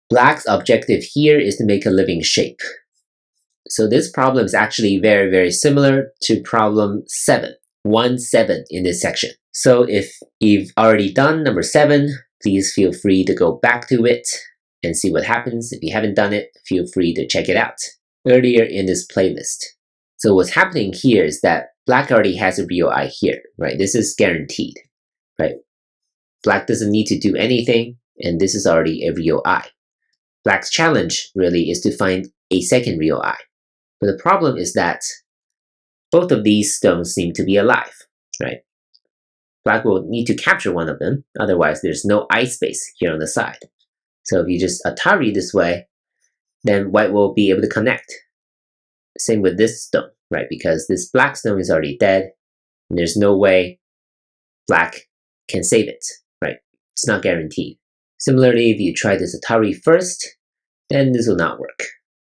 Black's objective here is to make a living shape. So this problem is actually very, very similar to problem 7, 1-7 in this section. So if you've already done number 7, please feel free to go back to it and see what happens. If you haven't done it, feel free to check it out earlier in this playlist. So what's happening here is that Black already has a real eye here, right? This is guaranteed, right? Black doesn't need to do anything, and this is already a real eye. Black's challenge really is to find a second real eye. But the problem is that both of these stones seem to be alive, right? Black will need to capture one of them, otherwise there's no eye space here on the side. So if you just Atari this way, then White will be able to connect. Same with this stone, right? Because this Black stone is already dead, and there's no way Black can save it, right? It's not guaranteed. Similarly, if you try this Atari first, then this will not work.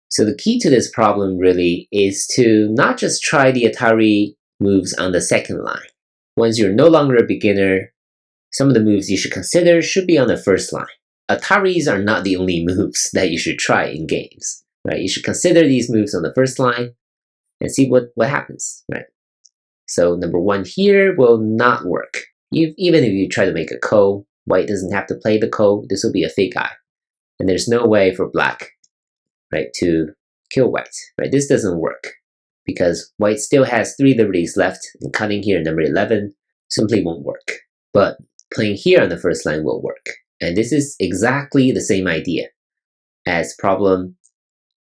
So the key to this problem really is to not just try the Atari moves on the second line. Once you're no longer a beginner, some of the moves you should consider should be on the first line. Ataris are not the only moves that you should try in games, right? You should consider these moves on the first line and see what happens, right? So number 1 here will not work. Even if you try to make a ko, White doesn't have to play the ko, this will be a fake eye. And there's no way for Black, right, to kill White, right? This doesn't work because White still has 3 liberties left, and cutting here number 11 simply won't work. But playing here on the first line will work. And this is exactly the same idea as problem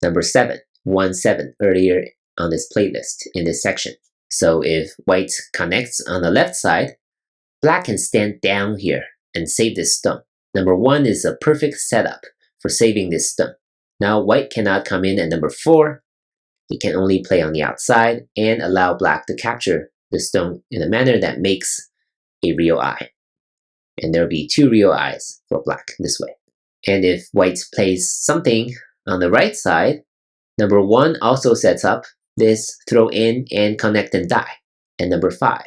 number 7, 1-7, earlier on this playlist in this section. So if White connects on the left side, Black can stand down here and save this stone. Number 1 is a perfect setup for saving this stone. Now White cannot come in at number 4. He can only play on the outside and allow Black to capture the stone in a manner that makes a real eye. And there will be 2 real eyes for Black this way. And if White plays something on the right side, number 1 also sets up this throw in and connect and die, and number 5.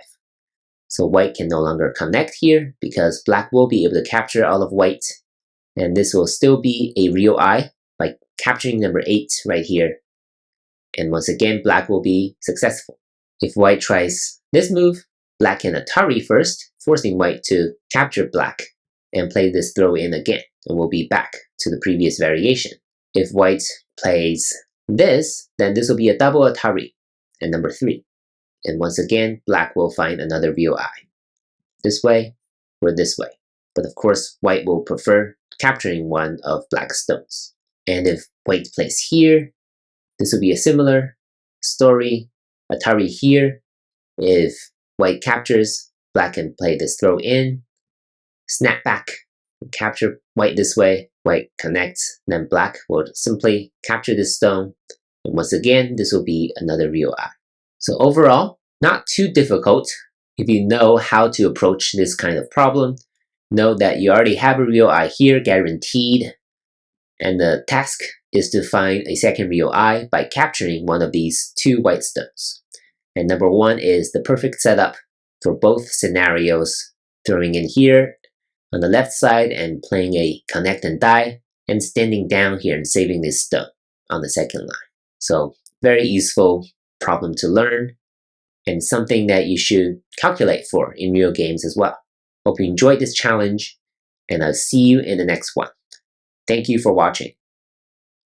So White can no longer connect here because Black will be able to capture all of White, and this will still be a real eye by capturing number 8 right here. And once again, Black will be successful. If White tries this move, Black can Atari first, forcing White to capture Black and play this throw in again, and we'll be back to the previous variation. If White plays this, then this will be a double Atari and number 3. And once again, Black will find another real eye. This way or this way. But of course, White will prefer capturing one of Black's stones. And if White plays here, this will be a similar story. Atari here. If White captures, Black can play this throw in, snap back, and capture White this way. White connects, then Black will simply capture this stone. And once again, this will be another real eye. So overall, not too difficult. If you know how to approach this kind of problem, know that you already have a real eye here, guaranteed. And the task is to find a second real eye by capturing one of these 2 white stones. And number 1 is the perfect setup for both scenarios, throwing in here on the left side and playing a connect and die, and standing down here and saving this stone on the second line. So very useful problem to learn, and something that you should calculate for in real games as well. Hope you enjoyed this challenge, and I'll see you in the next one. Thank you for watching.